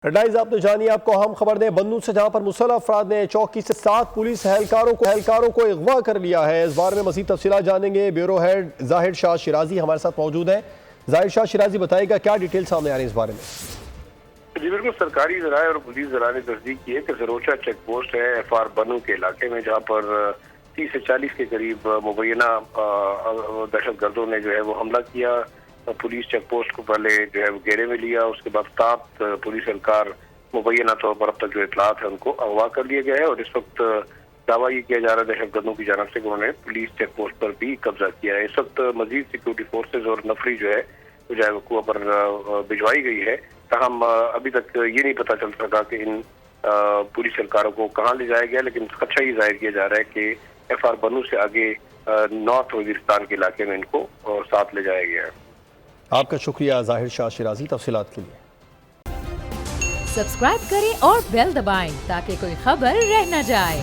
Headlines आपने जानी, आपको हम खबर दें बन्नू से, जहां पर मुसल्लह अफराद ने चौकी से 7 पुलिस एहलकारों को अगवा कर लिया है। इस बारे में मज़ीद तफसीलात जानेंगे। ब्यूरो हेड ज़ाहिर शाह शिराजी हमारे साथ मौजूद हैं। ज़ाहिर शाह शिराजी, बताइएगा क्या डिटेल सामने आ रही है इस बारे में? जी बिल्कुल, सरकारी ज़राए और पुलिस ज़राए ने तस्दीक की है कि ज़रोचा चेक पोस्ट है FR बन्नू के इलाके में, जहाँ पर 30 से 40 के करीब मुबैना दहशतगर्दों ने जो है वो हमला किया। पुलिस चेक पोस्ट को पहले जो है वो घेरे में लिया, उसके बाद 7 पुलिस एहलकार मुबैना तौर पर अब तक जो इतलात है उनको अगवा कर लिया गया है। और इस वक्त दावा ये किया जा रहा है दहशतगर्दों की जानब से कि उन्होंने पुलिस चेक पोस्ट पर भी कब्जा किया है। इस वक्त मजीद सिक्योरिटी फोर्सेज और नफरी जो है वो जो है वकुआ पर भिजवाई गई है। तहम अभी तक ये नहीं पता चल सका कि इन पुलिस एहलकारों को कहाँ ले जाया गया, लेकिन खदशा ये जाहिर किया जा रहा है कि FR बन्नू से आगे नॉर्थ वजीरिस्तान के इलाके में इनको साथ ले जाया गया है। आपका शुक्रिया ज़ाहिर शाह शिराजी तफसीलात के लिए। सब्सक्राइब करें और बेल दबाएं ताकि कोई खबर रह न जाए।